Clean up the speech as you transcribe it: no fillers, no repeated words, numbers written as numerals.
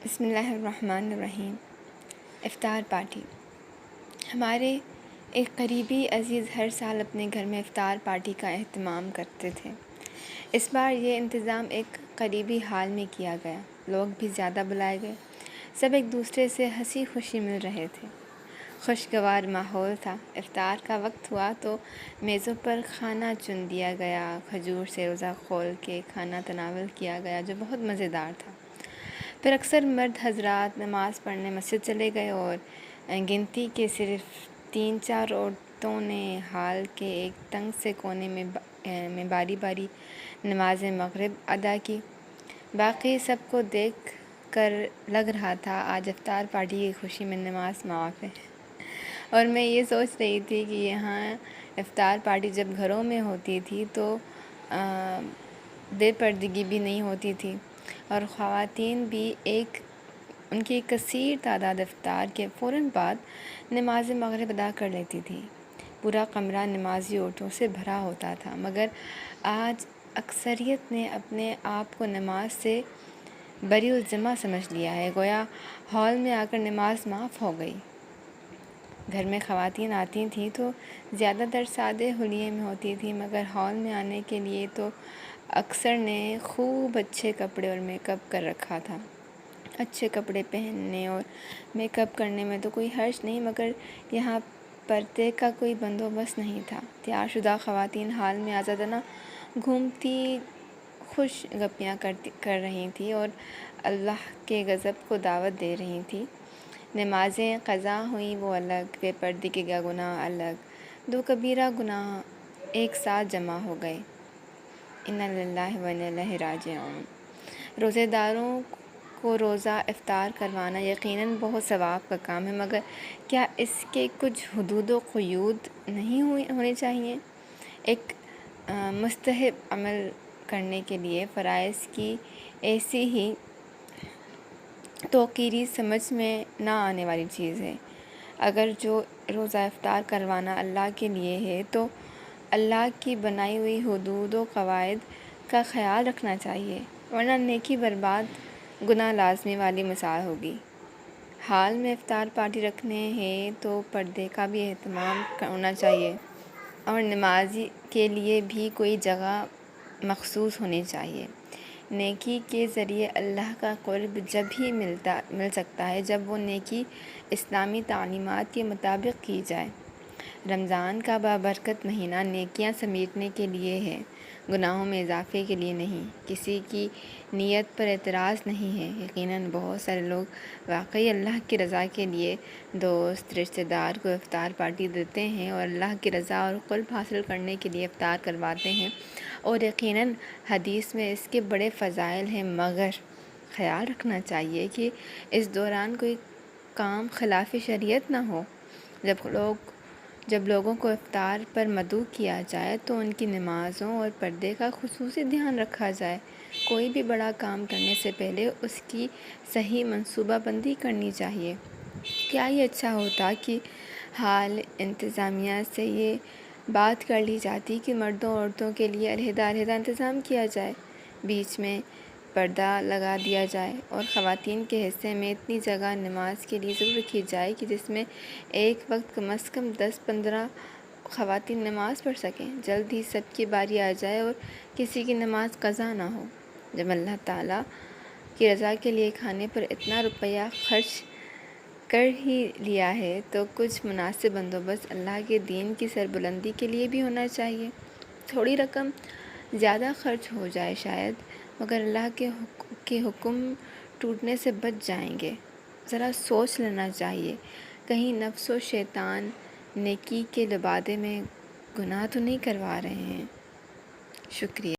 بسم اللہ الرحمن الرحیم۔ افطار پارٹی۔ ہمارے ایک قریبی عزیز ہر سال اپنے گھر میں افطار پارٹی کا اہتمام کرتے تھے۔ اس بار یہ انتظام ایک قریبی حال میں کیا گیا، لوگ بھی زیادہ بلائے گئے، سب ایک دوسرے سے ہنسی خوشی مل رہے تھے، خوشگوار ماحول تھا۔ افطار کا وقت ہوا تو میزوں پر کھانا چن دیا گیا، کھجور سے روزہ کھول کے کھانا تناول کیا گیا جو بہت مزیدار تھا۔ پھر اکثر مرد حضرات نماز پڑھنے مسجد چلے گئے اور گنتی کے صرف 3-4 عورتوں نے حال کے ایک تنگ سے کونے میں باری باری نماز مغرب ادا کی۔ باقی سب کو دیکھ کر لگ رہا تھا آج افطار پارٹی کی خوشی میں نماز معاف ہے، اور میں یہ سوچ رہی تھی کہ یہاں افطار پارٹی جب گھروں میں ہوتی تھی تو بے پردگی بھی نہیں ہوتی تھی، اور خواتین بھی ان کی کثیر تعداد افطار کے فوراً بعد نماز مغرب ادا کر لیتی تھی۔ پورا کمرہ نمازی عورتوں سے بھرا ہوتا تھا، مگر آج اکثریت نے اپنے آپ کو نماز سے بری الذمہ سمجھ لیا ہے، گویا ہال میں آ کر نماز معاف ہو گئی۔ گھر میں خواتین آتی تھیں تو زیادہ تر سادے حلیے میں ہوتی تھیں، مگر ہال میں آنے کے لیے تو اکثر نے خوب اچھے کپڑے اور میک اپ کر رکھا تھا۔ اچھے کپڑے پہننے اور میک اپ کرنے میں تو کوئی حرج نہیں، مگر یہاں پردے کا کوئی بندوبست نہیں تھا۔ تیار شدہ خواتین ہال میں آزادانہ گھومتی، خوش گپیاں کر رہی تھیں اور اللہ کے غضب کو دعوت دے رہی تھیں۔ نمازیں قضا ہوئیں وہ الگ، بے پردگی کے گناہ الگ، دو کبیرہ گناہ ایک ساتھ جمع ہو گئے۔ انا للہ و انا الیہ راجعون۔ روزے داروں کو روزہ افطار کروانا یقیناً بہت ثواب کا کام ہے، مگر کیا اس کے کچھ حدود و قیود نہیں ہونے چاہیے؟ ایک مستحب عمل کرنے کے لیے فرائض کی ایسی ہی توقیری سمجھ میں نہ آنے والی چیز ہے۔ اگر جو روزہ افطار کروانا اللہ کے لیے ہے تو اللہ کی بنائی ہوئی حدود و قواعد کا خیال رکھنا چاہیے، ورنہ نیکی برباد گناہ لازمی والی مثال ہوگی۔ حال میں افطار پارٹی رکھنے ہیں تو پردے کا بھی اہتمام ہونا چاہیے، اور نماز کے لیے بھی کوئی جگہ مخصوص ہونی چاہیے۔ نیکی کے ذریعے اللہ کا قرب جب ہی مل سکتا ہے جب وہ نیکی اسلامی تعلیمات کے مطابق کی جائے۔ رمضان کا بابرکت مہینہ نیکیاں سمیٹنے کے لیے ہے، گناہوں میں اضافے کے لیے نہیں۔ کسی کی نیت پر اعتراض نہیں ہے۔ یقیناً بہت سارے لوگ واقعی اللہ کی رضا کے لیے دوست رشتہ دار کو افطار پارٹی دیتے ہیں اور اللہ کی رضا اور قرب حاصل کرنے کے لیے افطار کرواتے ہیں، اور یقیناً حدیث میں اس کے بڑے فضائل ہیں، مگر خیال رکھنا چاہیے کہ اس دوران کوئی کام خلاف شریعت نہ ہو۔ جب لوگوں کو افطار پر مدعو کیا جائے تو ان کی نمازوں اور پردے کا خصوصی دھیان رکھا جائے۔ کوئی بھی بڑا کام کرنے سے پہلے اس کی صحیح منصوبہ بندی کرنی چاہیے۔ کیا یہ اچھا ہوتا کہ حال انتظامیہ سے یہ بات کر لی جاتی کہ مردوں اور عورتوں کے لیے علیحدہ انتظام کیا جائے، بیچ میں پردہ لگا دیا جائے، اور خواتین کے حصے میں اتنی جگہ نماز کے لیے ضرور رکھی جائے کہ جس میں ایک وقت کم از کم 10-15 خواتین نماز پڑھ سکیں۔ جلد ہی سب کی باری آ جائے اور کسی کی نماز قضا نہ ہو۔ جب اللہ تعالیٰ کی رضا کے لیے کھانے پر اتنا روپیہ خرچ کر ہی لیا ہے تو کچھ مناسب بندوبست اللہ کے دین کی سربلندی کے لیے بھی ہونا چاہیے۔ تھوڑی رقم زیادہ خرچ ہو جائے شاید، مگر اللہ کے حکم ٹوٹنے سے بچ جائیں گے۔ ذرا سوچ لینا چاہیے، کہیں نفس و شیطان نیکی کے لبادے میں گناہ تو نہیں کروا رہے ہیں۔ شکریہ۔